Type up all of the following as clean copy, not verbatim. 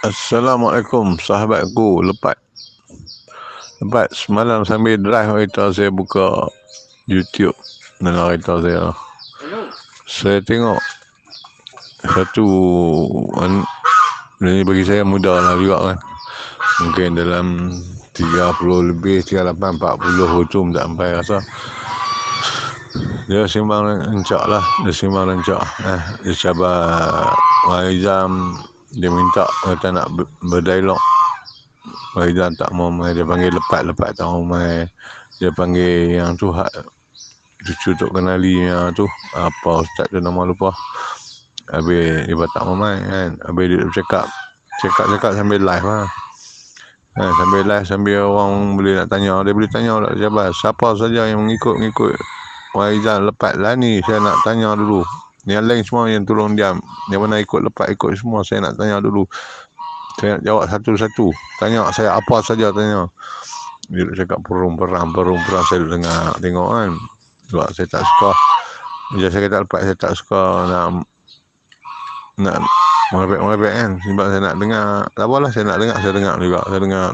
Assalamualaikum sahabatku. Lepas semalam sambil drive kereta saya buka YouTube dalam kereta saya. Saya tengok satu ini bagi saya muda lah juga kan. Mungkin dalam 30 lebih, 38, 40 tu tak sampai rasa. Dia simbang rancak lah. Dia cabar Maizam. Dia minta kata nak berdialog. Maizam tak mau main. Dia panggil lepat tak mau main. Dia panggil yang tu cucu Tok Kenali yang tu. Apa ustaz tu nama lupa. Habis dia tak mau main kan. Habis dia cakap sambil live lah. Sambil live, sambil orang boleh nak tanya. Dia boleh tanya lah jabat. Siapa saja yang mengikut Maizam lepas lah ni. Saya nak tanya dulu. Yang lain semua yang tolong diam. Yang mana ikut lepas ikut semua. Saya nak tanya dulu. Saya nak jawab satu-satu. Tanya saya apa saja tanya. Dia cakap perang. Saya dengar tengok kan. Sebab saya tak suka. Bila saya kata lepas saya tak suka nak merepek kan. Sebab saya nak dengar. Tak apalah saya nak dengar. Saya dengar juga. Saya dengar.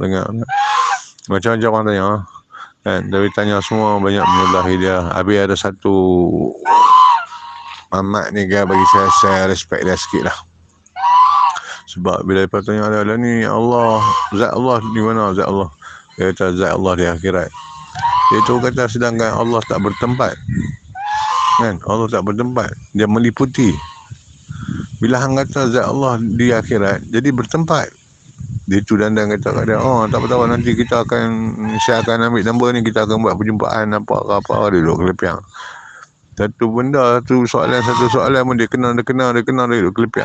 Macam-macam orang tanya. Kan. Dari tanya semua banyak menyebelahi dia. Habis ada satu Mamat ni dia bagi saya respect dia sikit lah. Sebab bila dia tanya ada ni Allah, zat Allah di mana zat Allah? Dia kata zat Allah di akhirat. Dia tu kata sedangkan Allah tak bertempat. Kan? Allah tak bertempat. Dia meliputi. Bila hang kata zat Allah di akhirat, jadi bertempat. Dia tu dandan kata kat dia, tak apa-apa nanti saya akan ambil nombor ni, kita akan buat perjumpaan apa dia duduk kelepiang. Satu soalan pun dia kena dia duduk kelepiang.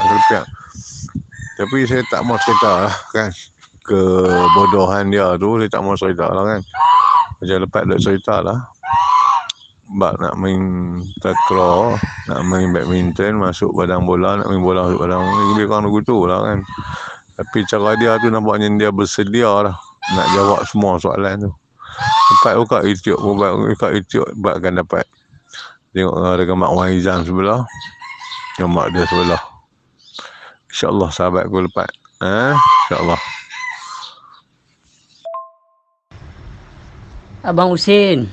Tapi saya tak mau cerita lah kan. Kebodohan dia tu saya tak mau cerita lah kan. Macam lepas dah cerita lah. Sebab nak main takraw, nak main badminton, masuk padang bola, nak main bola masuk padang, lebih kurang begitu lah kan. Tapi cara dia tu nampaknya dia bersedia lah nak jawab semua soalan tu. Lepas buka YouTube buatkan dapat. Tengok dengan Mak Maizam sebelah, dengan mak dia sebelah. InsyaAllah sahabatku lepas. InsyaAllah. Abang Husin.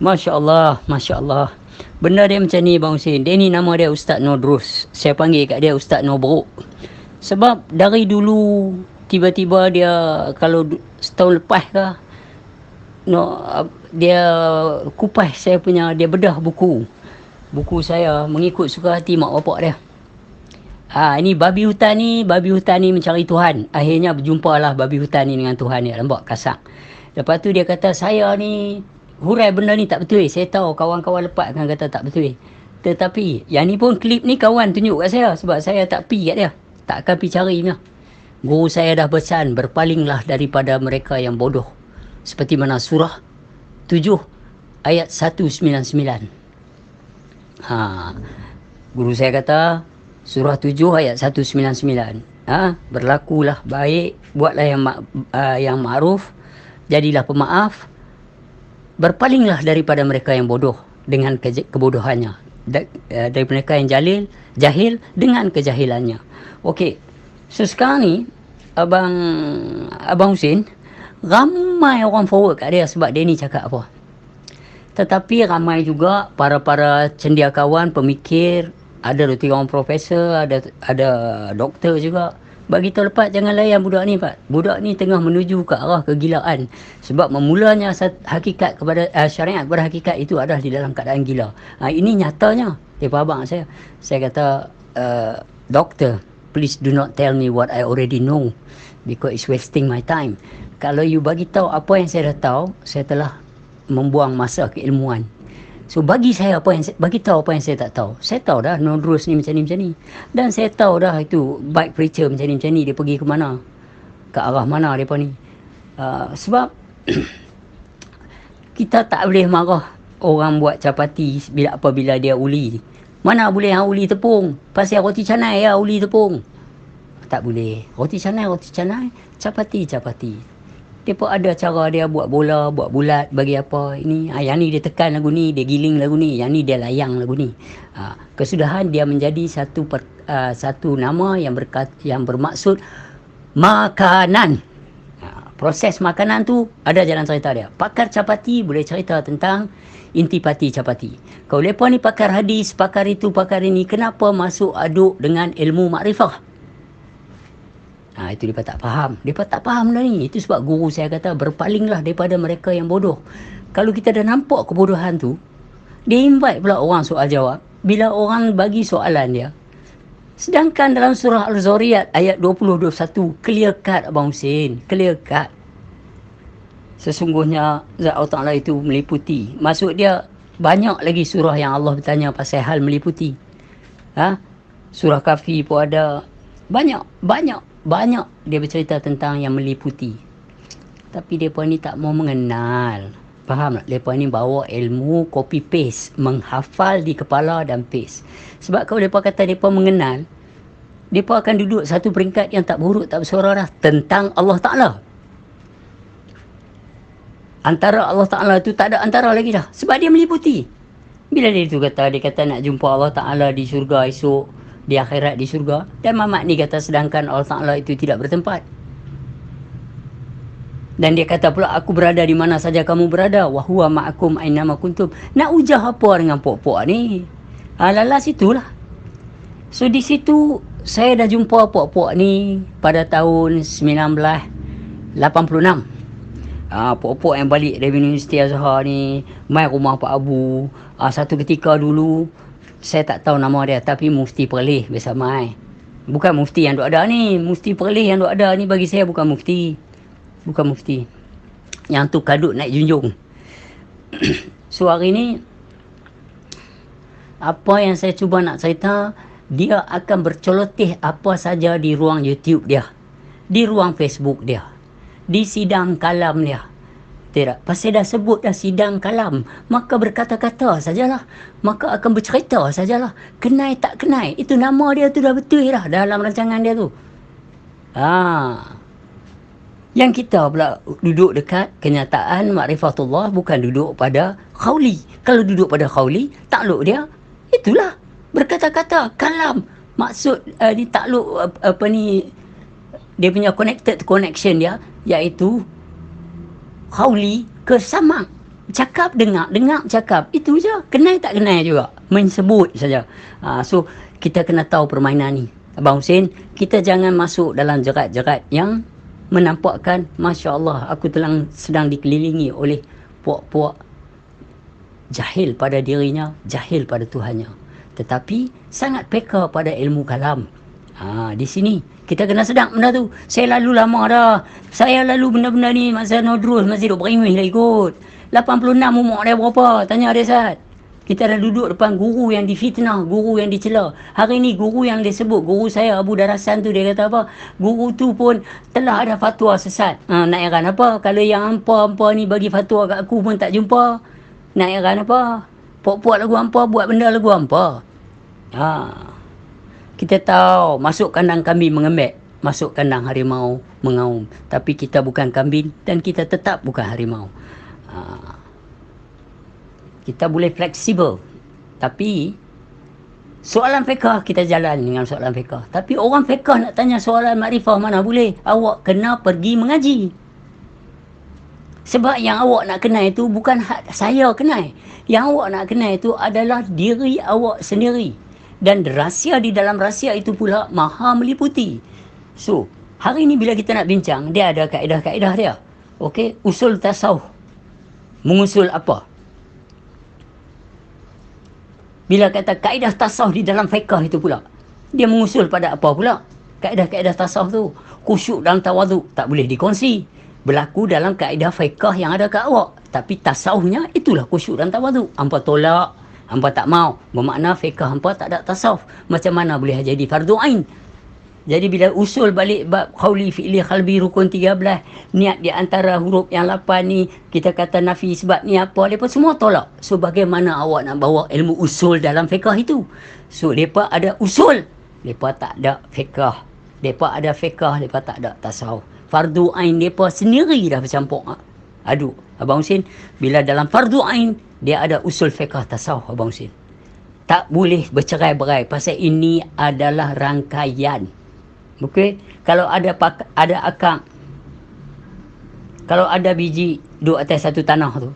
Masya Allah. Benda dia macam ni Abang Husin. Dia ni nama dia Ustaz Nodrus. Saya panggil kat dia Ustaz Nobruk. Sebab dari dulu tiba-tiba dia kalau setahun lepas ke dia kupas saya punya, dia bedah buku saya mengikut suka hati mak bapak dia. Ini babi hutan ni mencari Tuhan. Akhirnya berjumpalah babi hutan ni dengan Tuhan dia. Nampak kasar. Lepas tu dia kata saya ni hurai benda ni tak betul. Saya tahu kawan-kawan lepas kan kata tak betul. Tetapi yang ni pun klip ni kawan tunjuk kat saya. Sebab saya tak pi kat dia. Tak akan pi cari punya. Guru saya dah pesan, berpalinglah daripada mereka yang bodoh. Seperti mana surah 7 ayat 199. Guru saya kata surah 7 ayat 199. Berlakulah baik, buatlah yang ma'ruf, jadilah pemaaf, berpalinglah daripada mereka yang bodoh dengan kebodohannya, dari mereka yang jahil dengan kejahilannya. Okey. So sekarang ni Abang Husin, ramai orang forward kat dia sebab dia ni cakap apa. Tetapi ramai juga para cendekiawan, pemikir, ada 2-3 orang profesor, ada doktor juga. Bagi tahu lepas jangan layan budak ni Pak. Budak ni tengah menuju ke arah kegilaan. Sebab memulanya hakikat kepada syariat kepada hakikat itu adalah di dalam keadaan gila. Ini nyatanya. Dia abang saya kata, doktor, please do not tell me what I already know because it's wasting my time. Kalau you bagi tahu apa yang saya dah tahu, saya telah membuang masa keilmuan. So bagi tahu apa yang saya tak tahu. Saya tahu dah Nodrus ni macam ni. Dan saya tahu dah itu bike preacher macam ni dia pergi ke mana? Ke arah mana depa ni? Sebab kita tak boleh marah orang buat capati apabila dia uli. Mana boleh uli tepung? Pasal roti canai uli tepung. Tak boleh. Roti canai, capati. Depa ada cara dia buat bola, buat bulat, bagi apa ini. Yang ni dia tekan lagu ni, dia giling lagu ni, yang ni dia layang lagu ni. Kesudahan dia menjadi satu nama yang bermaksud makanan. Proses makanan tu ada jalan cerita dia. Pakar capati boleh cerita tentang intipati capati. Kalau mereka ni pakar hadis, pakar itu, pakar ini, kenapa masuk aduk dengan ilmu makrifah? Itu mereka tak faham. Mereka tak faham dah ni. Itu sebab guru saya kata berpalinglah daripada mereka yang bodoh. Kalau kita dah nampak kebodohan tu, dia invite pula orang soal jawab. Bila orang bagi soalan dia, sedangkan dalam surah Al-Zariyat ayat 20-21, clear cut Abang Hussein, clear cut. Sesungguhnya Zat Allah Ta'ala itu meliputi. Maksud dia banyak lagi surah yang Allah bertanya pasal hal meliputi. Surah Kahfi pun ada. Banyak dia bercerita tentang yang meliputi. Tapi mereka ni tak mau mengenal. Faham tak? Mereka ni bawa ilmu copy paste, menghafal di kepala dan paste. Sebab kalau mereka kata mereka mengenal, mereka akan duduk satu peringkat yang tak buruk, tak bersuara dah tentang Allah Ta'ala. Antara Allah Ta'ala tu tak ada antara lagi dah. Sebab dia meliputi. Bila dia kata nak jumpa Allah Ta'ala di syurga esok, di akhirat di syurga. Dan Mamat ni kata sedangkan Allah Ta'ala itu tidak bertempat. Dan dia kata pula, aku berada di mana saja kamu berada. Wa huwa ma'akum ainama kuntum. Nak ujah apa dengan pok-pok ni? Lalas itulah. So di situ saya dah jumpa pok-pok ni pada tahun 1986. Pok-pok yang balik dari Universiti Azhar ni mai rumah Pak Abu. Satu ketika dulu saya tak tahu nama dia, tapi Mufti Perlis biasa mai. Bukan Mufti yang duk ada ni, Mufti Perlis yang duk ada ni bagi saya bukan Mufti. Bukan Mufti. Yang tu kadut naik junjung. So hari ni apa yang saya cuba nak cerita, dia akan berceloteh apa saja di ruang YouTube dia, di ruang Facebook dia, di sidang kalam dia. Tidak, pasal dah sebut dah sidang kalam, maka berkata-kata sajalah, maka akan bercerita sajalah. Kenai tak kenai, itu nama dia tu dah betul dah dalam rancangan dia tu. Yang kita pula duduk dekat kenyataan makrifatullah, bukan duduk pada khawli. Kalau duduk pada khawli, takluk dia itulah berkata-kata kalam. Maksud ni takluk dia punya connection dia, iaitu khawli ke samak. Cakap, dengar cakap. Itu je. Kenal tak kenal juga. Menyebut saja. So, kita kena tahu permainan ni. Abang Hussein, kita jangan masuk dalam jerat-jerat yang menampakkan, Masya Allah, aku sedang dikelilingi oleh puak-puak jahil pada dirinya, jahil pada Tuhannya. Tetapi, sangat peka pada ilmu kalam. Di sini kita kena sedang benda tu. Saya lalu lama dah. Saya lalu benda-benda ni masa Nodrus masih duk berimih lah ikut. 86 umur dia berapa? Tanya dia Sat. Kita dah duduk depan guru yang difitnah, guru yang dicela. Hari ni guru yang disebut, guru saya Abu Darasan tu, dia kata apa? Guru tu pun telah ada fatwa sesat. Nak heran apa? Kalau yang hampa-hampa ni bagi fatwa kat aku pun tak jumpa. Nak heran apa? Puak-puak lagu hampa buat benda lagu hampa. Kita tahu masuk kandang kambing mengembek, masuk kandang harimau mengaum. Tapi kita bukan kambing dan kita tetap bukan harimau. Kita boleh fleksibel. Tapi soalan fiqah kita jalan dengan soalan fiqah. Tapi orang fiqah nak tanya soalan makrifah mana boleh. Awak kena pergi mengaji. Sebab yang awak nak kenal itu bukan saya kenal. Yang awak nak kenal itu adalah diri awak sendiri. Dan rahsia di dalam rahsia itu pula maha meliputi. So, hari ni bila kita nak bincang, dia ada kaedah-kaedah dia. Okey, usul tasawuf. Mengusul apa? Bila kata kaedah tasawuf di dalam fiqah itu pula, dia mengusul pada apa pula? Kaedah-kaedah tasawuf tu. Khusyuk dalam tawaduk tak boleh dikongsi. Berlaku dalam kaedah fiqah yang ada kat awak. Tapi tasawufnya itulah khusyuk dalam tawaduk. Hampa tolak, hampa tak mau. Bermakna fiqah hampa tak ada tasawuf. Macam mana boleh jadi fardu ain? Jadi bila usul balik bab qawli fi'li qalbi rukun 13, niat di antara huruf yang 8 ni, kita kata nafi sebab ni apa, mereka semua tolak. So bagaimana awak nak bawa ilmu usul dalam fiqah itu? So mereka ada usul, mereka tak ada fiqah. Mereka ada fiqah, mereka tak ada tasawuf. Fardu ain mereka sendiri dah bercampur aduk. Abang Husin, bila dalam fardu ain, dia ada usul fiqah tasawuf, Abang Husin. Tak boleh bercerai-berai pasal ini adalah rangkaian. Okey, kalau ada akak, kalau ada biji duduk atas satu tanah tu,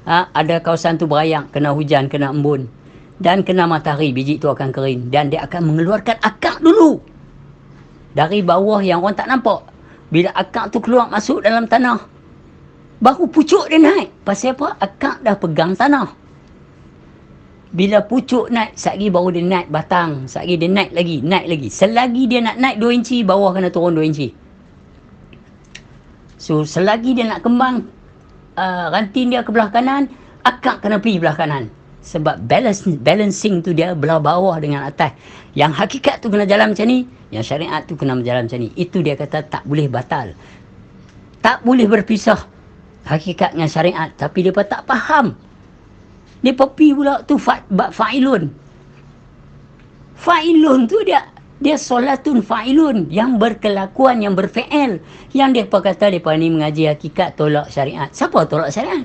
ada kawasan tu berayang, kena hujan, kena embun dan kena matahari, biji tu akan kering dan dia akan mengeluarkan akak dulu dari bawah yang orang tak nampak. Bila akak tu keluar masuk dalam tanah, baru pucuk dia naik. Pasal apa? Akak dah pegang tanah. Bila pucuk naik, sekali baru dia naik batang. Sekali dia naik lagi. Selagi dia nak naik 2 inci, bawah kena turun 2 inci. So, selagi dia nak kembang, ranting dia ke belah kanan, akak kena pergi belah kanan. Sebab balancing tu dia belah bawah dengan atas. Yang hakikat tu kena jalan macam ni, yang syariat tu kena berjalan macam ni. Itu dia kata tak boleh batal. Tak boleh berpisah hakikat dengan syariat. Tapi mereka tak faham. Mereka pergi pula tu fa'ilun. Fa'ilun tu dia solatun fa'ilun. Yang berkelakuan, yang berfi'il. Yang mereka kata mereka ni mengaji hakikat, tolak syariat. Siapa tolak syariat?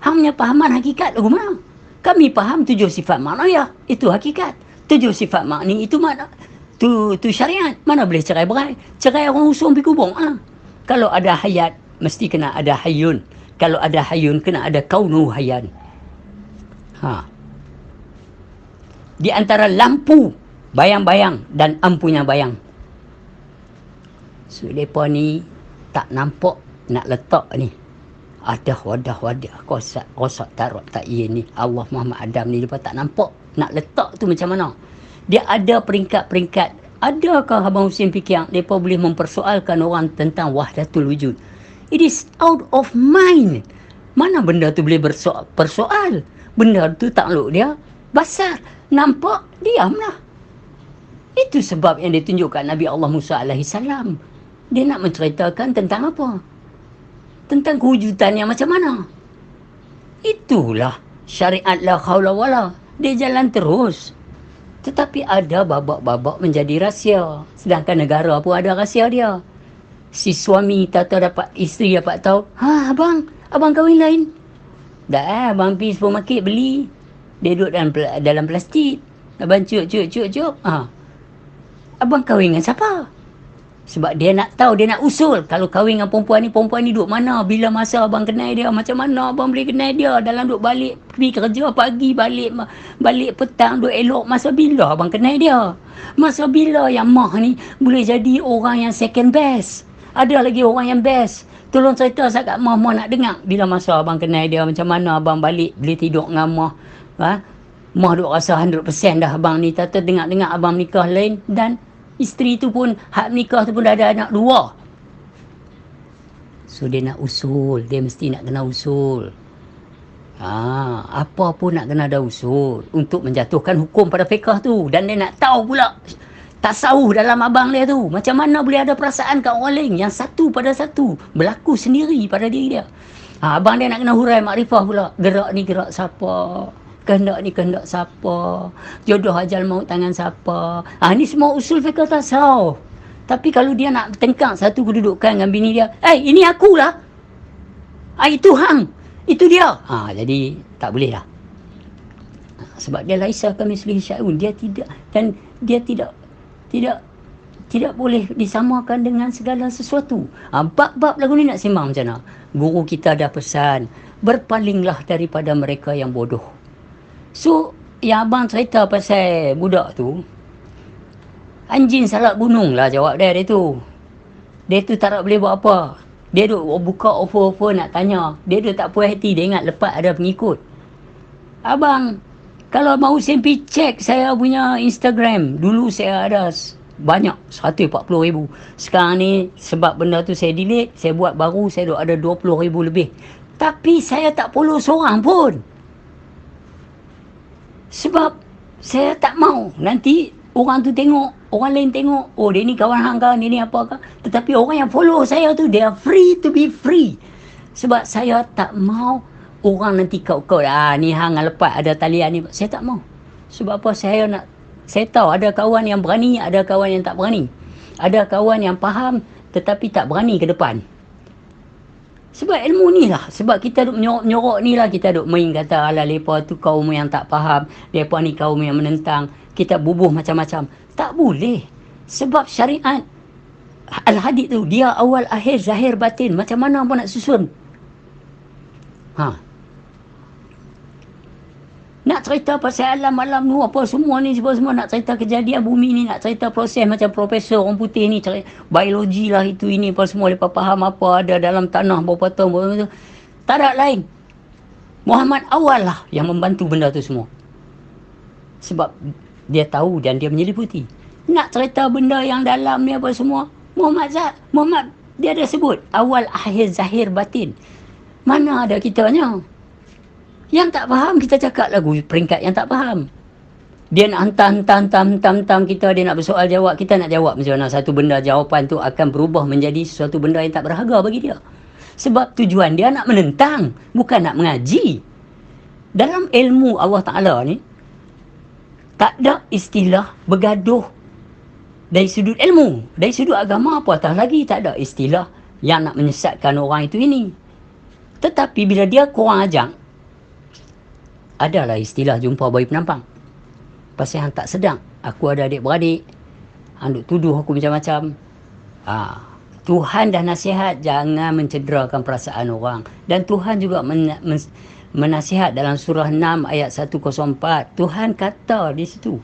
Hangnya pahaman hakikat lagu mana? Kami faham 7 sifat maknawiyah. Itu hakikat. 7 sifat makni itu mana? Tu syariat. Mana boleh cerai berai? Cerai orang usung pergi kubung. Kalau ada hayat, mesti kena ada hayyun. Kalau ada hayyun, kena ada kaunu hayyan. Di antara lampu, bayang-bayang dan ampunya bayang. So, mereka ni tak nampak nak letak ni. Ada wadah. Rosak tarot tak iya ni. Allah Muhammad Adam ni, mereka tak nampak nak letak tu macam mana. Dia ada peringkat-peringkat. Adakah Abang Husin fikir mereka boleh mempersoalkan orang tentang wahdatul wujud? It is out of mind. Mana benda tu boleh persoal? Benda tu takluk dia basar. Nampak, diamlah. Itu sebab yang ditunjukkan Nabi Allah Musa AS. Dia nak menceritakan tentang apa? Tentang kewujudan yang macam mana? Itulah syariat la khawla wala. Dia jalan terus. Tetapi ada babak-babak menjadi rahsia. Sedangkan negara pun ada rahsia dia. Si suami tahu dapat, isteri dapat tahu, abang kahwin lain. Dah abang pergi supermarket beli. Dia duduk dalam plastik. Abang cuk. Abang kahwin dengan siapa? Sebab dia nak tahu, dia nak usul. Kalau kahwin dengan perempuan ni duduk mana? Bila masa abang kenal dia? Macam mana abang boleh kenal dia? Dalam duduk balik, pergi kerja pagi, balik petang, duduk elok. Masa bila abang kenal dia? Masa bila yang mah ni boleh jadi orang yang second best? Ada lagi orang yang best. Tolong cerita saya kat mah nak dengar. Bila masa abang kenal dia, macam mana abang balik, boleh tidur dengan mah. Mah duk rasa 100% dah abang ni. Tata dengar-dengar abang nikah lain. Dan isteri tu pun, hak nikah tu pun dah ada anak 2. So dia nak usul. Dia mesti nak kena usul. Apa pun nak kena ada usul. Untuk menjatuhkan hukum pada fiqah tu. Dan dia nak tahu pula tasawuf dalam abang dia tu. Macam mana boleh ada perasaan kat orang lain. Yang satu pada satu. Berlaku sendiri pada diri dia. Abang dia nak kena hurai makrifah pula. Gerak ni gerak siapa? Kehendak ni kehendak siapa? Jodoh ajal maut tangan siapa? Ni semua usul fiqh tasawuf. Tapi kalau dia nak tengkang satu kedudukan dengan bini dia, ini akulah. Itu hang. Itu dia. Jadi tak boleh lah. Sebab dia laisa kamitslihi syai'un. Dia tidak, dan dia tidak boleh disamakan dengan segala sesuatu. Bab-bab lagu ni nak sembang macam mana? Guru kita dah pesan, berpalinglah daripada mereka yang bodoh. So, yang abang cerita pasal budak tu, anjing salat gunung lah jawab dia tu. Dia tu tak boleh buat apa. Dia duk buka offer-offer nak tanya. Dia duk tak puas hati, dia ingat lepas ada pengikut. Abang, kalau Abang Husin pergi cek saya punya Instagram, dulu saya ada banyak, 140,000. Sekarang ni sebab benda tu saya delete, saya buat baru, saya duk ada 20,000 lebih. Tapi saya tak follow seorang pun. Sebab saya tak mau nanti orang tu tengok, orang lain tengok, oh dia ni kawan hang kan, dia ni apa kan. Tetapi orang yang follow saya tu, they are free to be free. Sebab saya tak mau orang nanti kau ni hang lepas ada talian ni. Saya tak mau. Sebab apa? Saya tahu ada kawan yang berani, ada kawan yang tak berani. Ada kawan yang faham tetapi tak berani ke depan. Sebab ilmu ni lah. Sebab kita duk menyorok-menyorok ni lah. Kita duk main kata, alah mereka tu kaum yang tak faham. Mereka ni kaum yang menentang. Kita bubuh macam-macam. Tak boleh. Sebab syariat Al-Hadid tu, dia awal, akhir, zahir, batin. Macam mana pun nak susun. Nak cerita pasal alam-alam tu, apa semua ni, semua nak cerita kejadian bumi ni, nak cerita proses macam profesor orang putih ni, biologi lah itu ini, apa semua, mereka faham apa ada dalam tanah, berapa tahun, berapa tu. Tak ada lain. Muhammad awal lah yang membantu benda tu semua. Sebab dia tahu dan dia menyeliputi. Nak cerita benda yang dalam ni apa semua, Muhammad dia ada sebut, awal, akhir, zahir, batin. Mana ada kitanya? Yang tak faham, kita cakap lagu peringkat yang tak faham. Dia nak hantam kita, dia nak bersoal jawab, kita nak jawab macam mana satu benda, jawapan tu akan berubah menjadi sesuatu benda yang tak berharga bagi dia. Sebab tujuan dia nak menentang, bukan nak mengaji. Dalam ilmu Allah Ta'ala ni, tak ada istilah bergaduh dari sudut ilmu. Dari sudut agama apatah lagi, tak ada istilah yang nak menyesatkan orang itu ini. Tetapi bila dia kurang ajar, adalah istilah jumpa bayi penampang. Pasal yang tak sedang. Aku ada adik-beradik, hang duk tuduh aku macam-macam. Tuhan dah nasihat jangan mencederakan perasaan orang. Dan Tuhan juga menasihat dalam surah 6 ayat 104. Tuhan kata di situ,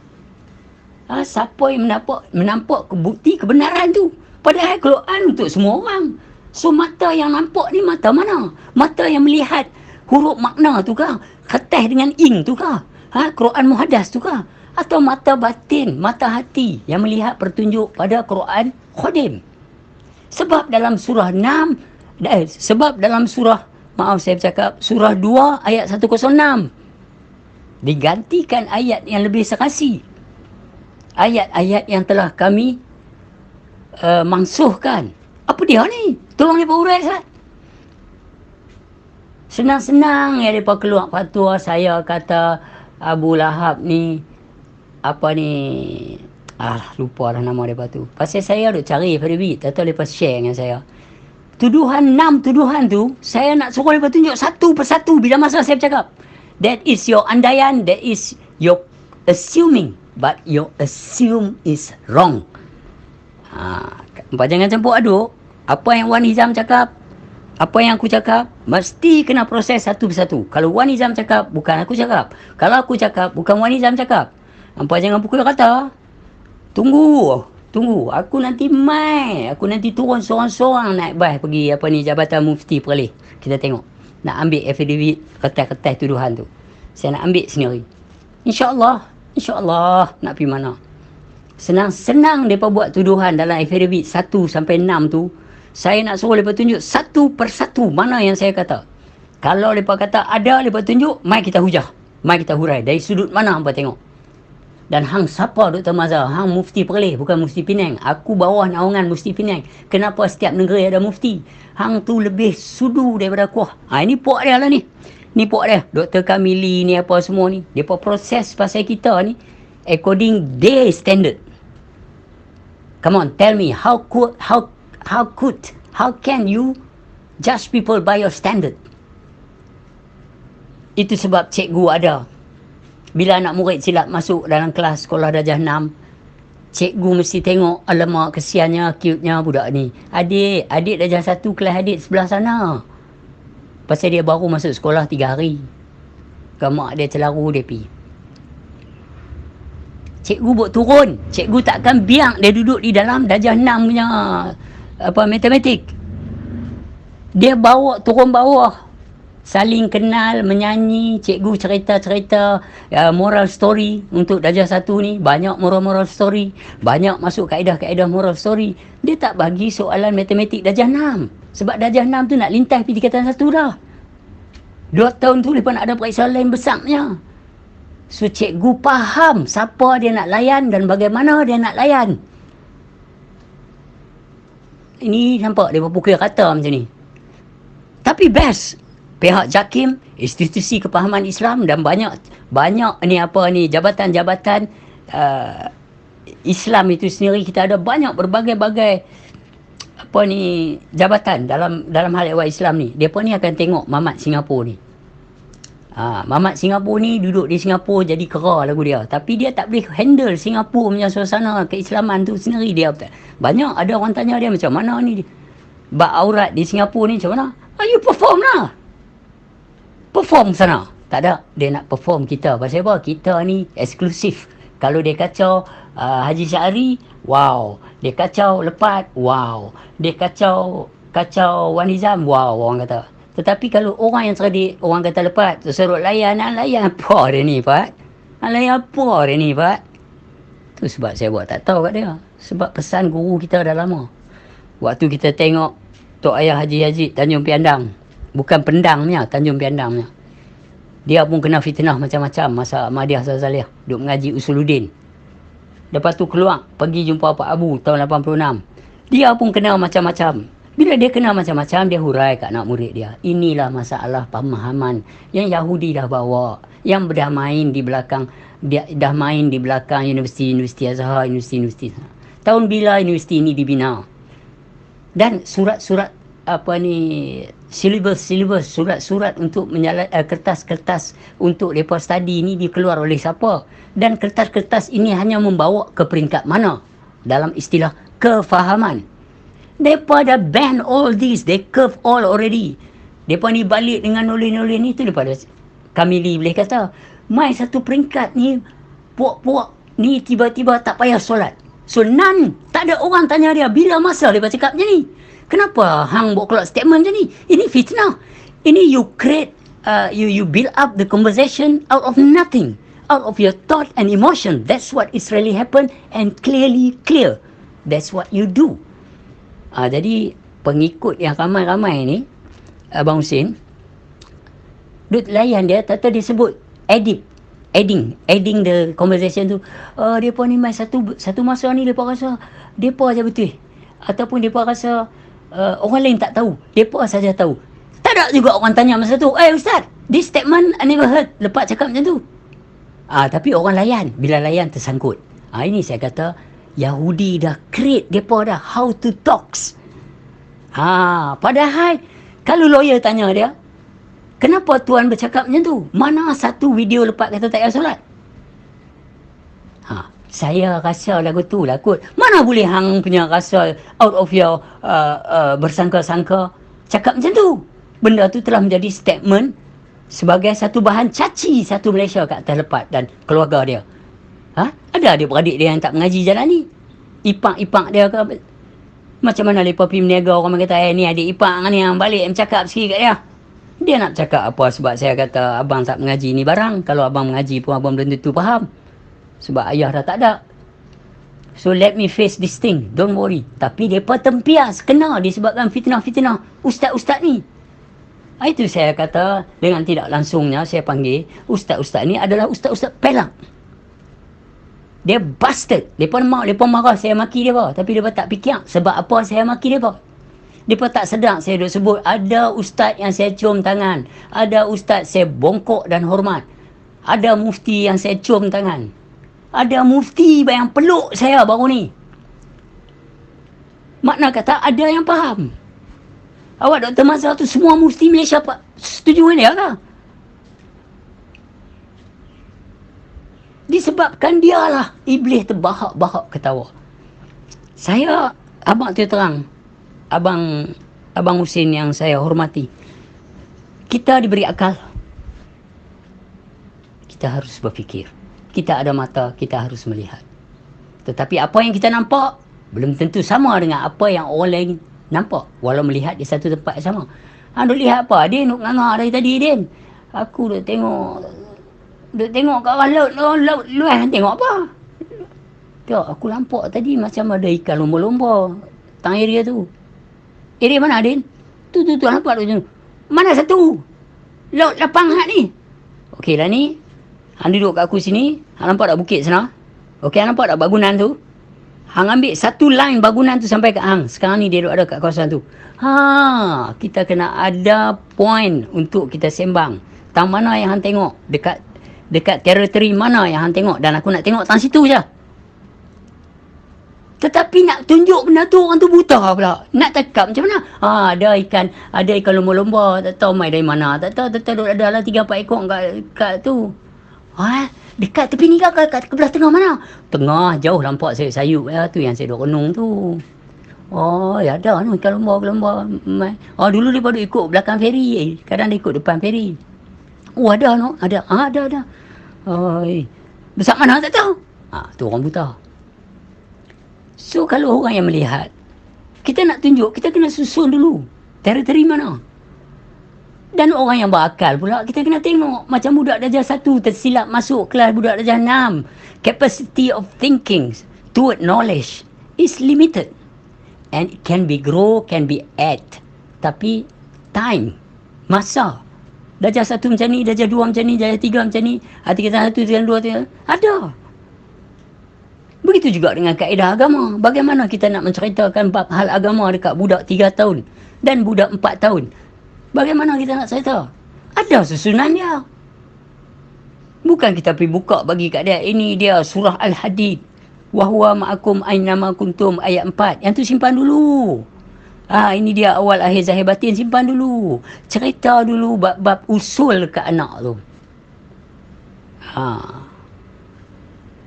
siapa yang menampak bukti kebenaran tu. Padahal Quran untuk semua orang. So mata yang nampak ni mata mana? Mata yang melihat huruf makna tu kah? Kertas dengan ink tu kah? Quran muhaddas tu kah? Atau mata batin, mata hati yang melihat pertunjuk pada Quran khadim? Sebab dalam surah 6, surah 2 ayat 106 digantikan ayat yang lebih serasi. Ayat-ayat yang telah kami mansuhkan. Apa dia ni? Tolong dia urai, Ustaz. Senang-senang ya mereka keluar fatwa, saya kata Abu Lahab ni, lupa lah nama mereka tu. Pasal saya duk cari Fadibit, atau mereka share dengan saya. 6 tuduhan tu, saya nak suruh mereka tunjuk satu persatu bila masa saya bercakap. That is your andaian, that is your assuming, but your assume is wrong. Jangan campur aduk. Apa yang Wan Hizam cakap, apa yang aku cakap, mesti kena proses satu persatu. Kalau Wan Hizam cakap, bukan aku cakap. Kalau aku cakap, bukan Wan Hizam cakap. Hampa jangan pukul kata. Tunggu. Aku nanti turun seorang-seorang naik bas pergi Jabatan Mufti Perlis. Kita tengok. Nak ambil affidavit, kertas-kertas tuduhan tu. Saya nak ambil sendiri. InsyaAllah nak pergi mana. Senang-senang mereka buat tuduhan dalam affidavit 1 sampai 6 tu. Saya nak suruh mereka tunjuk satu persatu mana yang saya kata. Kalau mereka kata ada, mereka tunjuk, mai kita hujah. Mai kita hurai. Dari sudut mana hampa tengok. Dan hang siapa Dr. Mazhar? Hang Mufti Perlis, bukan Mufti Penang. Aku bawah naungan Mufti Penang. Kenapa setiap negeri ada mufti? Hang tu lebih sudu daripada kuah. Ini puak dia lah ni. Ni puak dia. Dr. Kamili ni apa semua ni. Mereka proses pasal kita ni according their standard. Come on, tell me, how can you judge people by your standard? Itu sebab cikgu ada. Bila anak murid silap masuk dalam kelas sekolah darjah 6, cikgu mesti tengok, alamak kesiannya, cute-nya budak ni. Adik darjah 1 kelas adik sebelah sana. Pasal dia baru masuk sekolah 3 hari. Mak dia celaru dia pergi. Cikgu buat turun. Cikgu takkan biar dia duduk di dalam darjah 6 punya matematik. Dia bawa turun bawah. Saling kenal, menyanyi, cikgu cerita-cerita moral story untuk darjah 1 ni. Banyak moral story. Banyak masuk kaedah-kaedah moral story. Dia tak bagi soalan matematik darjah 6. Sebab darjah 6 tu nak lintas pergi tingkatan 1 dah. 2 tahun tu mereka nak ada periksa lain besarnya. So cikgu faham siapa dia nak layan dan bagaimana dia nak layan. Ini nampak dia berpukul kata macam ni. Tapi best. Pihak JAKIM, institusi kepahaman Islam dan banyak ni jabatan-jabatan Islam itu sendiri, kita ada banyak berbagai-bagai apa ni jabatan dalam hal ehwal Islam ni. Depa ni akan tengok Mamat Singapura ni. Mamat Singapura ni duduk di Singapura jadi kera lagu dia. Tapi dia tak boleh handle Singapura punya suasana keislaman tu sendiri dia. Banyak ada orang tanya dia macam mana ni bab aurat di Singapura ni macam mana? You perform lah. Perform sana. Tak ada. Dia nak perform kita. Pasal apa? Kita ni eksklusif. Kalau dia kacau Haji Syahri, wow. Dia kacau Lepat, wow. Dia kacau Wan Nizam, wow, orang kata. Tetapi kalau orang yang cerdik, orang kata Lepat, terserut layan apa dia ni, Pak? Layan apa dia ni, Pak? Tu sebab saya buat tak tahu kat dia. Sebab pesan guru kita dah lama. Waktu kita tengok Tok Ayah Haji Yazid Tanjung Piandang, bukan Pendang punya, Tanjung Piandang punya. Dia pun kena fitnah macam-macam masa Ahmadiyah Salih, duk mengaji Usuluddin. Lepas tu keluar, pergi jumpa Pak Abu tahun 86. Dia pun kena macam-macam. Bila dia kena macam-macam, dia hurai kat anak murid dia. Inilah masalah pemahaman yang Yahudi dah bawa. Yang dah main di belakang, dia dah main di belakang Universiti Azhar, Universiti. Tahun bila universiti ini dibina? Dan surat-surat silibus, surat-surat untuk kertas-kertas untuk mereka study ni dikeluar oleh siapa? Dan kertas-kertas ini hanya membawa ke peringkat mana? Dalam istilah kefahaman. Mereka dah ban all this, they curve all already. Mereka ni balik dengan nulis-nulis ni tu daripada Kamili boleh kata, mai satu peringkat ni, puak-puak ni tiba-tiba tak payah solat. So tak ada orang tanya dia, bila masa dia cakap macam ni? Kenapa hang buat keluar statement macam ni? Ini fitnah. Ini you create, you build up the conversation out of nothing. Out of your thought and emotion. That's what is really happen and clear. That's what you do. Jadi pengikut yang ramai-ramai ni, Abang Hussein, duk layan dia, tak disebut adding the conversation tu. Depa ni mai satu masa ni depa rasa depa aja betul. Ataupun depa rasa orang lain tak tahu, depa saja tahu. Tak ada juga orang tanya masa tu, Ustaz, this statement I never heard. Lepas cakap macam tu. Tapi orang layan, bila layan tersangkut. Ini saya kata Yahudi dah create depa dah how to talks. Padahal kalau lawyer tanya dia, kenapa tuan bercakap macam tu? Mana satu video Lepas kata tak payah solat? Saya rasa lagu tu lah kot. Mana boleh hang punya rasa out of your bersangka-sangka cakap macam tu. Benda tu telah menjadi statement sebagai satu bahan caci satu Malaysia kat atas Lepas dan keluarga dia. Ada adik-beradik dia yang tak mengaji jalan ni. Ipak-ipak dia ke, macam mana mereka pergi meniaga orang kata, ni adik ipak ni yang balik yang cakap sikit kat dia. Dia nak cakap apa sebab saya kata abang tak mengaji ni barang. Kalau abang mengaji pun abang belum tentu faham. Sebab ayah dah tak ada. So let me face this thing. Don't worry. Tapi mereka tempias. Kena disebabkan fitnah-fitnah ustaz-ustaz ni. Itu saya kata dengan tidak langsungnya saya panggil ustaz-ustaz ni adalah ustaz-ustaz pelak. Dia bastard. Mereka marah saya maki mereka. Tapi mereka tak fikir sebab apa saya maki mereka. Mereka tak sedar saya duk sebut ada ustaz yang saya cium tangan. Ada ustaz saya bongkok dan hormat. Ada mufti yang saya cium tangan. Ada mufti yang peluk saya baru ni. Makna kata ada yang faham. Awak Dr. Mazhar tu semua mufti Malaysia setuju dengan dia ke? Disebabkan dialah iblis terbahak-bahak ketawa. Saya, abang tu terang, Abang Hussein yang saya hormati. Kita diberi akal. Kita harus berfikir. Kita ada mata, kita harus melihat. Tetapi apa yang kita nampak belum tentu sama dengan apa yang orang lain nampak. Walau melihat di satu tempat yang sama. Duk lihat apa? Dia nak ngangak dari tadi, Din. Aku duk tengok kat arah laut luas. Tengok apa? Tengok, aku nampak tadi macam ada ikan lomba-lomba tang area tu. Area mana, Din? Tu nampak tu. Mana satu? Laut lapang hak ni. Okey lah ni. Hang duduk kat aku sini. Hang nampak tak bukit sana? Okey, hang nampak tak bangunan tu? Hang ambil satu line bangunan tu sampai kat hang. Sekarang ni dia duduk ada kat kawasan tu. Kita kena ada point untuk kita sembang. Tang mana yang hang tengok? Dekat teritori mana yang hang tengok? Dan aku nak tengok tang situ je. Tetapi nak tunjuk benda tu, orang tu buta pula. Nak cakap macam mana? Ada ikan lomba-lomba, tak tahu mai dari mana. Tak tahu ada lah 3-4 ekor kat tu. Dekat tepi ni ke kat belah tengah mana? Tengah, jauh nampak sayup ya, tu yang saya duk renung tu. Ya ada tu ikan lomba. Dulu dia baru ikut belakang feri. Kadang dia ikut depan feri. Ada no, ada. Ada. Besar mana tak tahu. Tu orang buta. So kalau orang yang melihat, kita nak tunjuk, kita kena susun dulu teritori mana. Dan orang yang berakal pula, kita kena tengok. Macam budak darjah 1 tersilap masuk kelas budak darjah 6. Capacity of thinking toward knowledge is limited. And it can be grow, can be add. Tapi time, masa. Darjah 1 macam ni, darjah 2 macam ni, darjah 3 macam ni. Tingkatan 1, tingkatan 2, ada. Begitu juga dengan kaedah agama. Bagaimana kita nak menceritakan bab hal agama dekat budak 3 tahun dan budak 4 tahun? Bagaimana kita nak cerita? Ada susunan dia. Bukan kita pergi buka bagi kat dia, ini dia surah Al-Hadid. Wahuwa ma'akum aynama kuntum ayat 4. Yang tu simpan dulu. Ini dia awal akhir zahir batin, simpan dulu. Cerita dulu bab usul ke anak tu.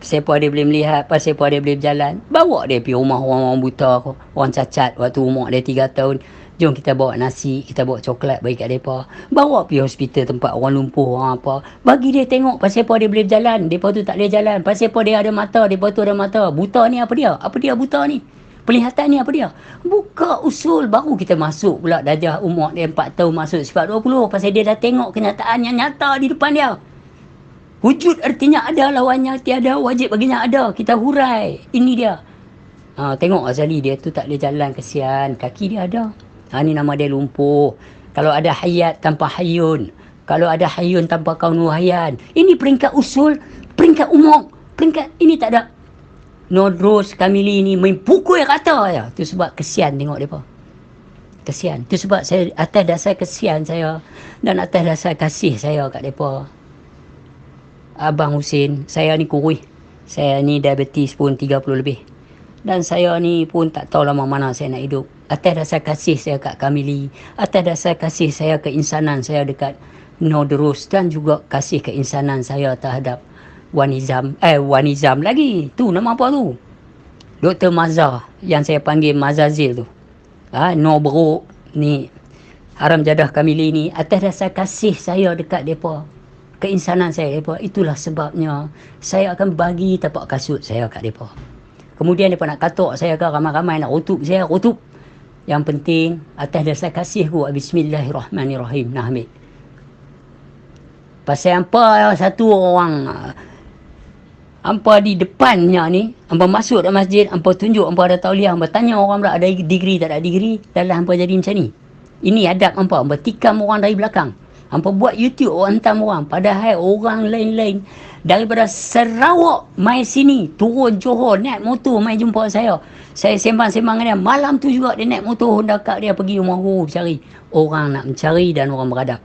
Siapa dia boleh melihat, siapa dia boleh berjalan. Bawa dia pergi rumah orang buta, orang cacat waktu umur dia 3 tahun. Jom kita bawa nasi, kita bawa coklat bagi kat mereka. Bawa pergi hospital tempat orang lumpuh, orang apa. Bagi dia tengok pasal apa dia boleh berjalan, mereka tu tak boleh jalan. Pasal apa dia ada mata, mereka tu ada mata. Buta ni apa dia? Apa dia buta ni? Penglihatan ni apa dia? Buka usul, baru kita masuk pula darjah umur dia 4 tahun masuk sifat 20. Pasal dia dah tengok kenyataan yang nyata di depan dia. Wujud artinya ada, lawannya tiada, wajib baginya ada. Kita hurai. Ini dia. Tengok Azali, dia tu tak boleh jalan, kesian. Kaki dia ada. Ni nama dia lumpuh. Kalau ada hayat tanpa hayun. Kalau ada hayun tanpa kaunu hayan. Ini peringkat usul, peringkat umum. Peringkat ini tak ada. Nodros Kamili ni main pukul rata je. Tu sebab kesian tengok mereka. Kesian. Tu sebab saya atas dasar kesian saya dan atas dasar kasih saya kat mereka. Abang Husin, saya ni kurus. Saya ni diabetes pun 30 lebih. Dan saya ni pun tak tahu lama mana saya nak hidup. Atas dasar kasih saya kat Kamili, atas dasar kasih saya keinsanan saya dekat Nodrus, dan juga kasih keinsanan saya terhadap Wanizam lagi. Tu nama apa tu? Dr. Mazhar, yang saya panggil Mazazil tu. Nobro ni, Haram Jadah Kamili ni, atas dasar kasih saya dekat mereka. Keinsanan saya mereka. Itulah sebabnya saya akan bagi tapak kasut saya kat mereka. Kemudian mereka nak katok saya ke, ramai-ramai nak rutup saya, rutup. Yang penting atas dasar kasihku. Bismillahirrahmanirrahim. Nah, ambil. Pasal hampa satu orang, hampa di depannya ni, hampa masuk dalam masjid, hampa tunjuk hampa ada tauliah, hampa tanya orang pula ada degree tak ada degree, dalam hampa jadi macam ni. Ini adab hampa tikam orang dari belakang. Hampa buat YouTube, orang hantam orang. Padahal orang lain-lain daripada Sarawak mai sini, turun Johor, naik motor mai jumpa saya. Saya sembang-sembang dengan dia. Malam tu juga dia naik motor Honda Kak dia pergi rumah guru cari. Orang nak mencari dan orang beradab.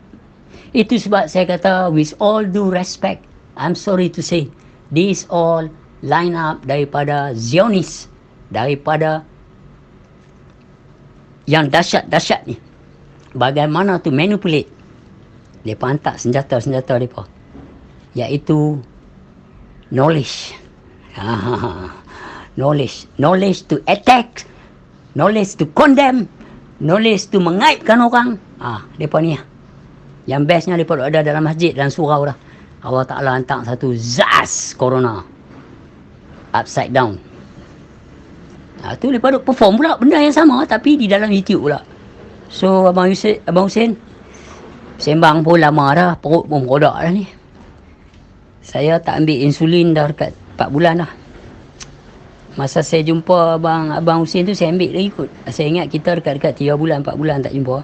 Itu sebab saya kata, with all due respect, I'm sorry to say, this all line up daripada Zionis, daripada yang dahsyat-dahsyat ni. Bagaimana tu manipulate. Mereka hantar senjata-senjata mereka. Iaitu knowledge. Knowledge to attack, knowledge to condemn, knowledge to mengaibkan orang. Mereka ni. Yang bestnya mereka ada dalam masjid dan surau dah. Allah Ta'ala hantar satu zas corona. Upside down. Tu mereka duk perform pula benda yang sama tapi di dalam YouTube pula. So Abang Husin, sembang pun lama dah, perut pun merodak dah ni. Saya tak ambil insulin dah dekat 4 bulan dah. Masa saya jumpa Abang Husin tu, saya ambil lagi ikut. Saya ingat kita dekat-dekat 3 bulan, 4 bulan tak jumpa.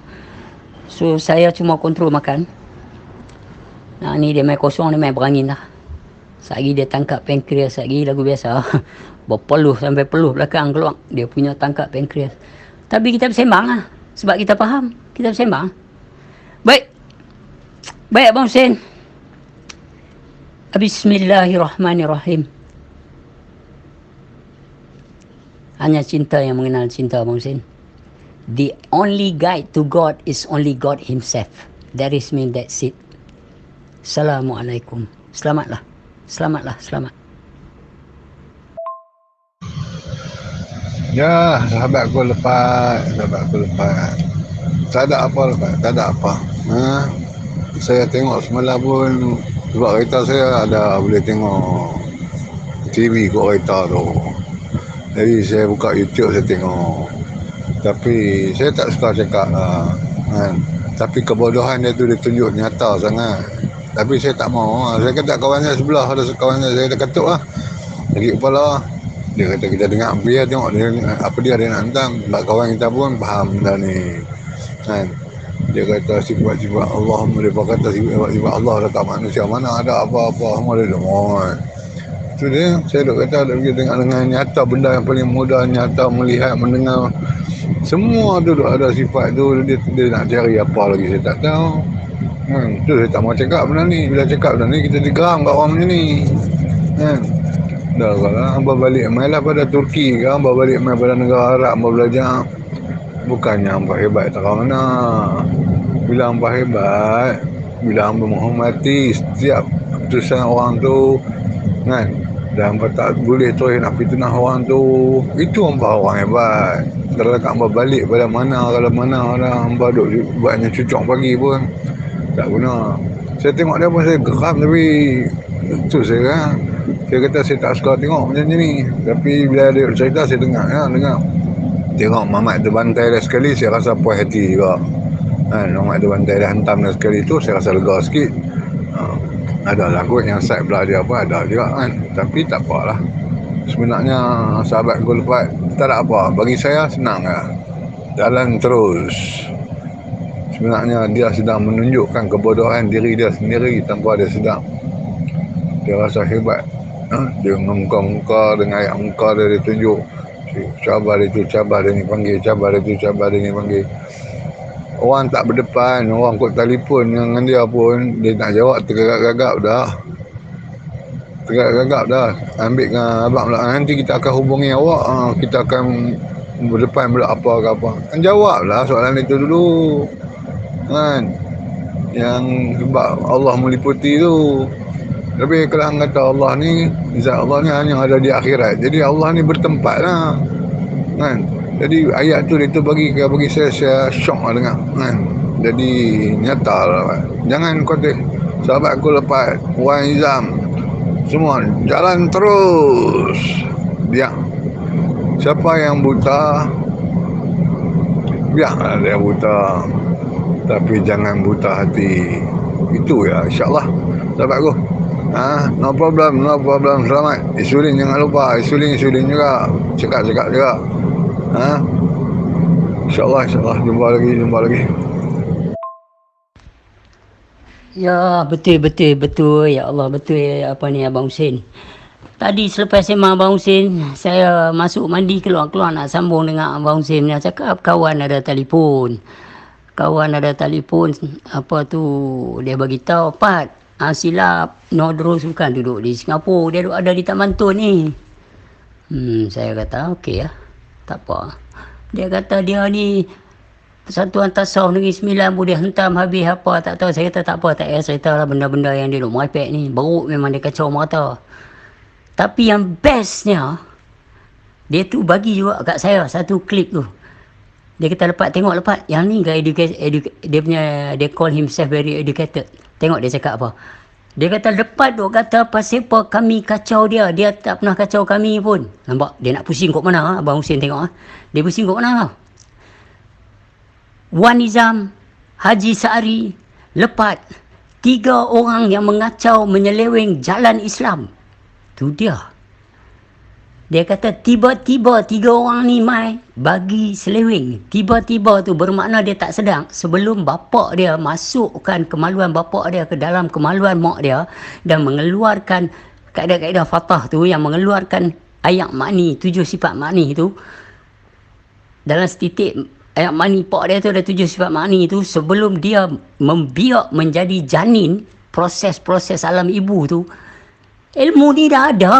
So saya cuma kontrol makan. Ni dia main kosong, dia main berangin dah. Sehari dia tangkap pankreas, sehari lagu biasa. Berpeluh sampai peluh belakang keluar. Dia punya tangkap pankreas. Tapi kita bersembang lah. Sebab kita faham, kita bersembang. Baik Abang Husin. Bismillahirrahmanirrahim. Hanya cinta yang mengenal cinta, Abang Hussein. The only guide to God is only God himself. That is mean, that's it. Assalamualaikum. Selamatlah. Selamat. Ya, sahabat aku lepas. Tak ada apa lepas, tak ada apa. Saya tengok semalam pun, sebab kereta saya ada boleh tengok TV kat kereta tu. Jadi saya buka YouTube, saya tengok. Tapi saya tak suka cakap lah, kan. Tapi kebodohan dia tu dia tunjuk nyata sangat. Tapi saya tak mau. Saya kata kawan saya sebelah, ada kawan saya dah katuk lah. Lagi kepala. Dia kata kita dengar biar tengok dia, apa dia nak hantar. Sebab kawan kita pun faham benda ni, kan. Dia kata sifat-sifat Allah, mereka kata sifat-sifat Allah dekat manusia, mana ada apa-apa semua dia kan. Itu dia, saya duk kata dia tengok dengan nyata, benda yang paling mudah, nyata, melihat, mendengar, semua tu ada sifat tu. Dia nak cari apa lagi saya tak tahu, kan. Tu saya tak mau cakap benda ni. Bila cakap benda ni kita digeram kat orang macam ni, kan. Dah kalau hamba balik main lah pada Turki ke, hamba balik main pada negara Arab, hamba belajar. Bukannya hamba hebat tak mana. Bila hamba hebat, bila hamba menghormati setiap keputusan orang tu, kan. Dan hamba tak boleh tu nak fitnah orang tu. Itu hamba orang hebat. Kalau hamba balik pada mana, kalau mana orang hamba duk buatnya cucuk pagi pun tak guna. Saya tengok dia pun saya geram, tapi tu saya kata saya tak suka tengok macam ni. Tapi bila dia cerita saya dengar. Tengok Mamat terbantai dah sekali, saya rasa puas hati juga, kan. Mamat terbantai dah hantam dah sekali tu, saya rasa lega sikit. Ada lah kot yang side belah dia apa, ada juga, kan. Tapi tak apalah. Sebenarnya sahabat aku lepas tak ada apa. Bagi saya senang lah, jalan terus. Sebenarnya dia sedang menunjukkan kebodohan diri dia sendiri tanpa dia sedar. Dia rasa hebat, dia muka-muka dengan ayat muka dia tunjuk. Cabar itu, cabar dia ni panggil, cabar itu, cabar dia ni panggil. Orang tak berdepan, orang kot telefon dengan dia pun, dia nak jawab tergagap-gagap dah. Ambil dengan abang pula, nanti kita akan hubungi awak, kita akan berdepan pula apa ke apa. Kan jawablah soalan itu dulu, kan. Yang sebab Allah meliputi tu. Tapi kalau hang kata Allah ni, zat Allah ni hanya ada di akhirat. Jadi Allah ni bertempat lah, kan. Jadi ayat tu itu bagi saya syok lah dengar, kan. Jadi nyata lah. Jangan kotek sahabat aku lepas Wan Izam semua jalan terus. Dia siapa yang buta, biarlah dia buta, tapi jangan buta hati. Itu ya, insyaAllah sahabat aku. No problem. Selamat. Insulin jangan lupa. Insulin juga. Cekak juga. InsyaAllah. Jumpa lagi. Ya, betul. Ya Allah, betul apa ni Abang Hussein. Tadi selepas sembang Abang Hussein, saya masuk mandi, keluar nak sambung dengan Abang Hussein. Dia cakap kawan ada telefon, apa tu, dia bagi tahu Pat, silap, Nodros bukan duduk di Singapura, dia duduk ada di Taman Tun ni. Saya kata okey lah, tak apa. Dia kata dia ni Persatuan Tasawuf Negeri Sembilan boleh hentam habis apa tak tahu. Saya kata tak apa, tak payah cerita lah benda-benda yang dia duk merepek ni. Beruk memang dia kacau merata. Tapi yang bestnya, dia tu bagi juga kat saya satu klip tu. Dia kata lepas yang ni guy dia punya, dia call himself very educated. Tengok dia cakap apa. Dia kata lepas tu kata pasal apa kami kacau dia tak pernah kacau kami pun. Nampak dia nak pusing kat mana, Abang Hussein tengok. Dia pusing kat mana. Wan Nizam, Haji Sa'ari, lepas 3 orang yang mengacau menyeleweng jalan Islam. Tu dia. Dia kata tiba-tiba 3 orang ni mai bagi seleweng. Tiba-tiba tu bermakna dia tak sedang. Sebelum bapak dia masukkan kemaluan bapak dia ke dalam kemaluan mak dia dan mengeluarkan kaedah-kaedah fatah tu yang mengeluarkan ayat makni, 7 sifat makni tu. Dalam setitik ayat makni pak dia tu ada 7 sifat makni tu. Sebelum dia membiak menjadi janin, proses-proses alam ibu tu, ilmu ni dah ada.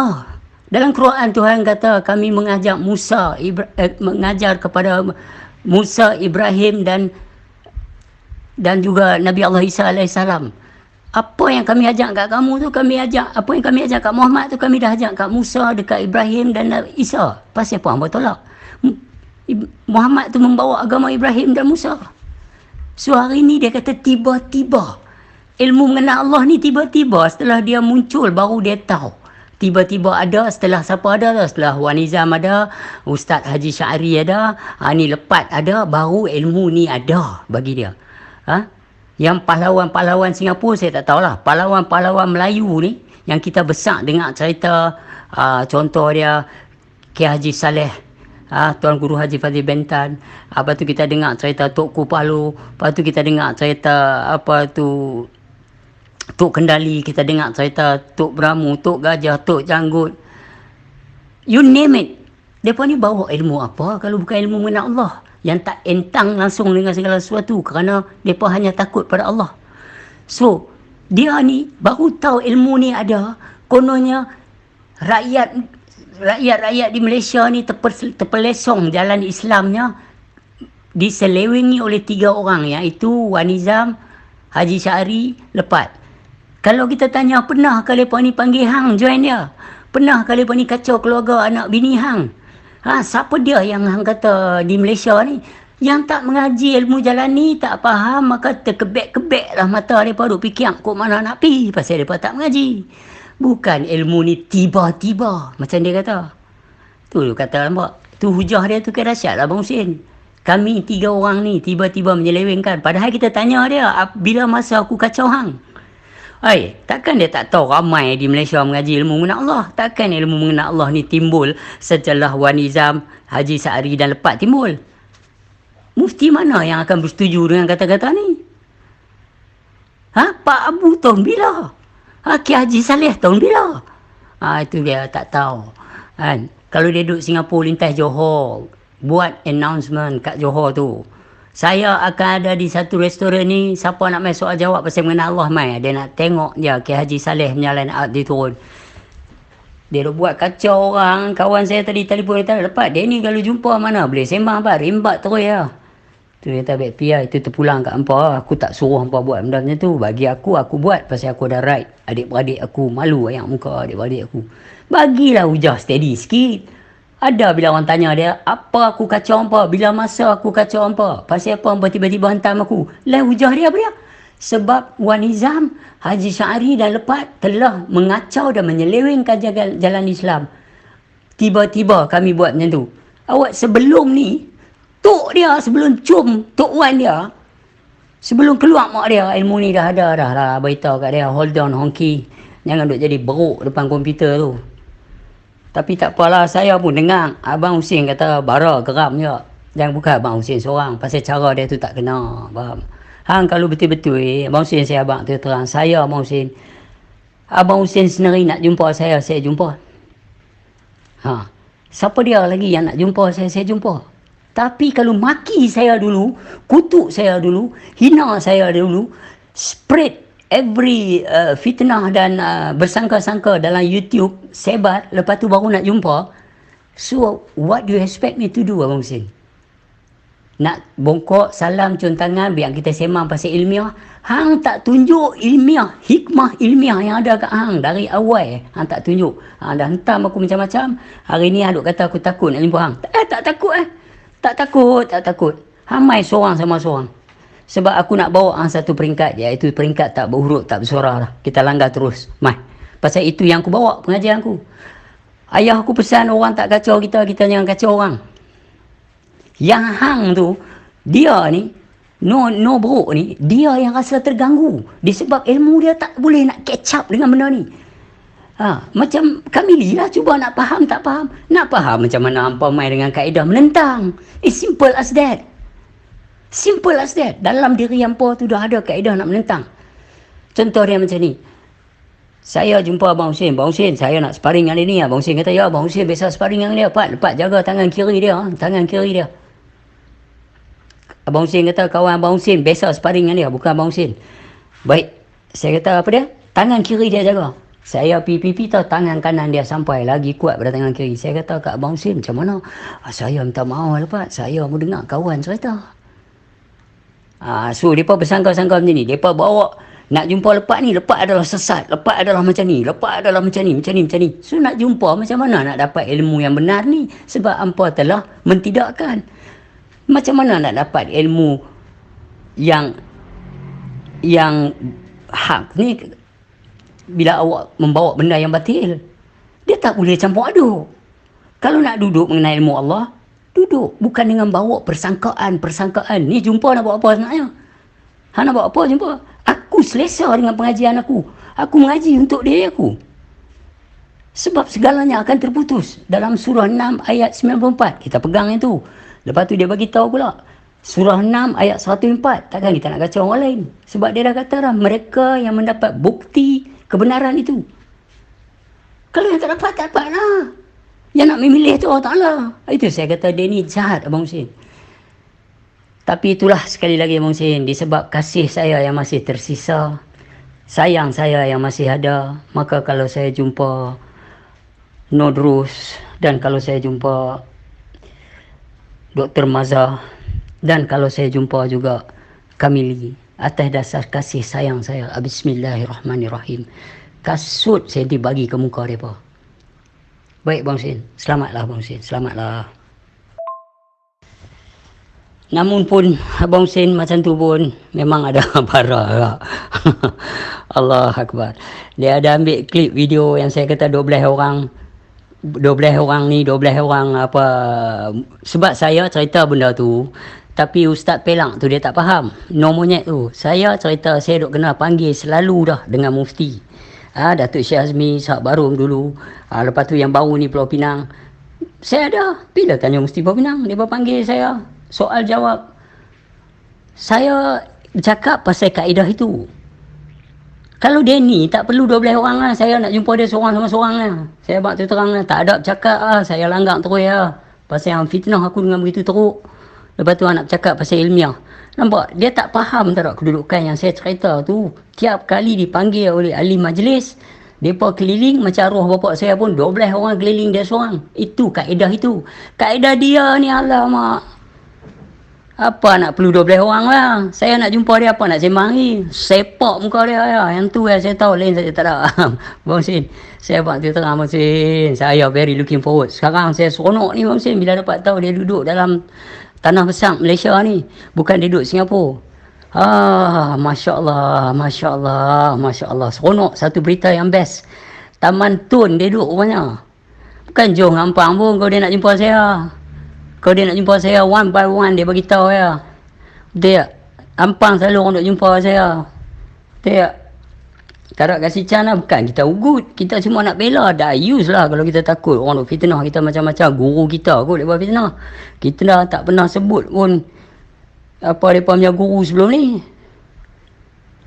Dalam Quran Tuhan kata kami mengajar kepada Musa, Ibrahim dan juga Nabi Allah Isa alaihissalam. Apa yang kami ajak kat kamu tu kami ajak, apa yang kami ajak kat Muhammad tu kami dah ajak kat Musa, dekat Ibrahim dan Nabi Isa. Pasal apa hangpa tolak? Muhammad tu membawa agama Ibrahim dan Musa. So hari ni dia kata tiba-tiba ilmu mengenal Allah ni tiba-tiba setelah dia muncul baru dia tahu. Tiba-tiba ada, setelah siapa ada dah, setelah Wan Nizam ada, Ustaz Haji Syari ada, ni Lepat ada, baru ilmu ni ada bagi dia. Yang pahlawan-pahlawan Singapura saya tak tahulah. Pahlawan-pahlawan Melayu ni yang kita besar dengar cerita, contoh dia Kiai Haji Saleh, Tuan Guru Haji Fazil Bentan. Lepas tu kita dengar cerita Tok Kupalu. Lepas tu kita dengar cerita Tok Kendali, kita dengar cerita Tok Bramu, Tok Gajah, Tok Janggut. You name it. Mereka ni bawa ilmu apa kalau bukan ilmu mengenal Allah? Yang tak entang langsung dengan segala sesuatu kerana mereka hanya takut pada Allah. So, dia ni baru tahu ilmu ni ada. Kononnya rakyat di Malaysia ni terpelesong jalan Islamnya diselewengi oleh 3 orang, iaitu Wan Nizam, Haji Syari, Lepat. Kalau kita tanya, pernah kali mereka ni panggil hang join dia? Pernah kali mereka ni kacau keluarga anak bini hang? Siapa dia yang hang kata di Malaysia ni yang tak mengaji ilmu jalan ni, tak faham, maka terkebek-kebek lah mata mereka duk fikir kok mana nak pergi pasal mereka tak mengaji. Bukan ilmu ni tiba-tiba macam dia kata. Tu kata nampak. Tu hujah dia tu kan dahsyat lah Abang Husin. Kami 3 orang ni tiba-tiba menyelewengkan. Padahal kita tanya dia, bila masa aku kacau hang? Takkan dia tak tahu ramai di Malaysia mengaji ilmu mengenal Allah? Takkan ilmu mengenal Allah ni timbul setelah Wan Nizam, Haji Syari dan Lepat timbul? Mufti mana yang akan bersetuju dengan kata-kata ni? Pak Abu tahun bila? Kiai Haji Saleh tahun bila? Itu dia tak tahu. Kalau dia duduk Singapura lintas Johor, buat announcement kat Johor tu, saya akan ada di satu restoran ni, siapa nak main soal jawab pasal mengenal Allah mai. Dia nak tengok dia Kiai Haji Saleh menyalan dia turun. Dia dah buat kacau orang. Kawan saya tadi telefon dia Lepas dia ni kalau jumpa mana boleh sembang apa, rimbat terus ya. Tu dia kata baik piai itu terpulang kat hampa. Aku tak suruh hampa buat benda macam tu. Bagi aku buat pasal aku ada right. Adik-beradik aku malu ayam muka adik-beradik aku. Bagilah hujah steady sikit. Ada bila orang tanya dia, apa aku kacau hampa? Bila masa aku kacau hampa? Pasal apa hampa tiba-tiba hantam aku? Lain hujah dia apa dia? Sebab Wan Nizam, Haji Syari dan Lepat telah mengacau dan menyelewengkan jalan Islam. Tiba-tiba kami buat macam tu. Awak sebelum ni, tok dia sebelum cium tok Wan dia, sebelum keluar mak dia, ilmu ni dah ada dah lah. Beritahu kat dia, hold on honky. Jangan duk jadi beruk depan komputer tu. Tapi tak apalah, saya pun dengar Abang Husin kata bara geram je. Jangan bukan Abang Husin seorang. Pasal cara dia tu tak kena. Faham? Hang kalau betul-betul, Abang Husin saya abang tu terang. Saya Abang Husin. Abang Husin sendiri nak jumpa saya jumpa. Siapa dia lagi yang nak jumpa saya jumpa. Tapi kalau maki saya dulu, kutuk saya dulu, hina saya dulu, spread every fitnah dan bersangka-sangka dalam YouTube, sebar, lepas tu baru nak jumpa. So, what do you expect me to do, Abang Husin? Nak bongkok, salam, cium tangan, biar kita sembang pasal ilmiah. Hang tak tunjuk ilmiah, hikmah ilmiah yang ada kat hang dari awal. Hang tak tunjuk. Hang dah hentam aku macam-macam. Hari ni hang duk kata aku takut nak jumpa hang. Tak takut Tak takut. Hang mai seorang sama seorang. Sebab aku nak bawa hang satu peringkat, iaitu peringkat tak berhuruf, tak bersuara lah. Kita langgar terus. Mai. Pasal itu yang aku bawa pengajian aku. Ayah aku pesan orang tak kacau kita jangan kacau orang. Yang hang tu, dia ni, no bro ni, dia yang rasa terganggu. Disebab ilmu dia tak boleh nak catch up dengan benda ni. Macam Kamili lah cuba nak faham, tak faham. Nak faham macam mana hampa main dengan kaedah menentang. It's simple as that. Simple as that. Dalam diri hampa tu dah ada kaedah nak menentang. Contoh dia macam ni. Saya jumpa Abang Husin. Abang Husin, saya nak sparring hari ni. Abang Husin kata, ya Abang Husin biasa sparring dengan dia. Lepas jaga tangan kiri dia. Tangan kiri dia. Abang Husin kata, kawan Abang Husin biasa sparring dengan dia. Bukan Abang Husin. Baik. Saya kata, apa dia? Tangan kiri dia jaga. Saya pipi tahu tangan kanan dia sampai lagi kuat pada tangan kiri. Saya kata kat Abang Husin, macam mana? Saya minta maaf lah Pak, saya mau dengar kawan cerita. So mereka bersangka-sangka macam ni. Mereka bawa nak jumpa lepak ni, lepak adalah sesat, lepak adalah macam ni, lepak adalah macam ni. So nak jumpa macam mana nak dapat ilmu yang benar ni? Sebab hampa telah mentidakkan. Macam mana nak dapat ilmu yang hak ni bila awak membawa benda yang batil? Dia tak boleh campur aduk. Kalau nak duduk mengenai ilmu Allah, duduk. Bukan dengan bawa persangkaan. Ni jumpa nak buat apa sebenarnya? Nak buat apa jumpa? Aku selesa dengan pengajian aku. Aku mengaji untuk diri aku. Sebab segalanya akan terputus. Dalam surah 6 ayat 94. Kita pegang itu. Lepas tu dia bagi tahu pula. Surah 6 ayat 104. Takkan kita nak kacau orang lain. Sebab dia dah kata dah, mereka yang mendapat bukti kebenaran itu. Kalau yang tak dapat lah. Yang nak memilih tu Allah Ta'ala. Itu saya kata dia ni jahat Abang Husin. Tapi itulah sekali lagi Abang Husin, disebab kasih saya yang masih tersisa, sayang saya yang masih ada, maka kalau saya jumpa Nodrus, dan kalau saya jumpa Dr. Maza, dan kalau saya jumpa juga Kamili, atas dasar kasih sayang saya, bismillahirrahmanirrahim, kasut saya dibagi ke muka mereka. Baik Abang Husin, selamatlah Abang Husin, selamatlah. Namun pun Abang Husin macam tu pun memang ada bara. Allah Akbar. Dia ada ambil klip video yang saya kata 12 orang apa. Sebab saya cerita benda tu, tapi Ustaz Pelang tu dia tak faham. No monyet tu. Saya cerita, saya duk kena panggil selalu dah dengan mufti. Datuk Syekh Azmi, Sahab Barum dulu. Lepas tu yang baru ni Pulau Pinang. Saya ada. Bila tanya mufti Pulau Pinang, dia panggil saya. Soal jawab. Saya cakap pasal kaedah itu. Kalau dia ni tak perlu 12 orang lah. Saya nak jumpa dia seorang sama seorang lah. Saya buat tu terang lah. Tak ada bercakap lah. Saya langgar terus lah. Pasal yang fitnah aku dengan begitu teruk. Lepas tu nak bercakap pasal ilmiah. Nampak? Dia tak faham tak kedudukan yang saya cerita tu. Tiap kali dipanggil oleh ahli majlis, mereka keliling macam arwah bapak saya pun 12 orang keliling dia seorang. Itu kaedah itu. Kaedah dia ni alamak. Apa nak perlu 12 orang lah. Saya nak jumpa dia apa nak sembang ni. Sepak muka dia ya. Yang tu saya tahu, lain saya tak ada. Bang Husin, saya buat tu terang Bang Husin. Saya very looking forward. Sekarang saya seronok ni Bang Husin bila dapat tahu dia duduk dalam tanah besar Malaysia ni. Bukan dia duduk Singapura. Masya Allah, Masya Allah, Masya Allah. Seronok, satu berita yang best. Taman Tun dia duduk rupanya. Bukan Johor Ampang pun kau dia nak jumpa saya. Kalau dia nak jumpa saya one by one, dia bagi tahu ya. Dia Ampang selalu orang nak jumpa saya. Dia tak ada kasih can lah. Bukan kita ugut. Kita cuma nak bela. Dah use lah kalau kita takut. Orang nak fitnah kita macam-macam. Guru kita kot dia buat fitnah. Kita dah tak pernah sebut pun apa mereka punya guru sebelum ni.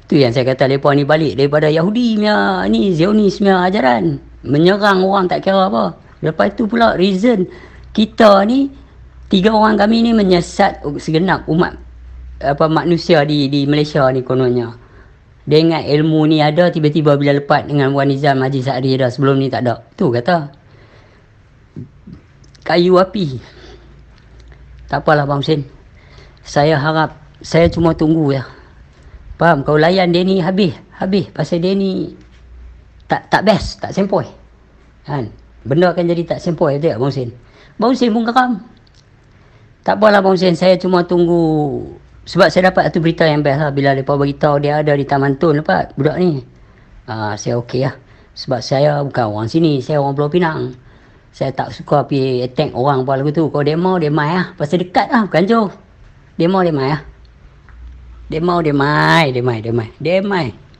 Tu yang saya kata mereka ni balik daripada Yahudi punya ni, Zionis punya ajaran. Menyerang orang tak kira apa. Lepas tu pula reason kita ni, 3 orang kami ni menyesat segenap umat manusia di Malaysia ni kononnya. Dia ingat ilmu ni ada, tiba-tiba bila lepas dengan Wan Nizam Haji Sa'di dah, sebelum ni tak ada. Tu kata kayu api. Tak apalah Bang Husin. Saya harap, saya cuma tunggu ya. Faham? Kau layan dia ni habis. Pasal dia ni tak best, tak sempoi. Kan? Benda akan jadi tak sempoi tu ya Bang Husin. Bang Husin pun geram. Tak apalah Bang Husin, saya cuma tunggu. Sebab saya dapat satu berita yang best lah. Bila mereka beritahu dia ada di Taman Tun lepas budak ni. Saya okey lah. Sebab saya bukan orang sini, saya orang Pulau Pinang. Saya tak suka pergi attack orang apa lagu tu. Kalau dia mau, dia mai lah. Pasal dekat lah, bukan jauh. Dia mau, dia mai lah. Dia mau, dia mai.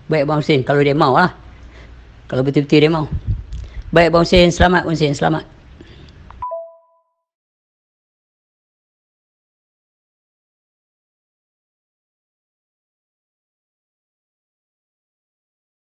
Baik Bang Husin, kalau dia mau lah. Kalau betul-betul dia mau. Baik Bang Husin, selamat Bang Husin, selamat.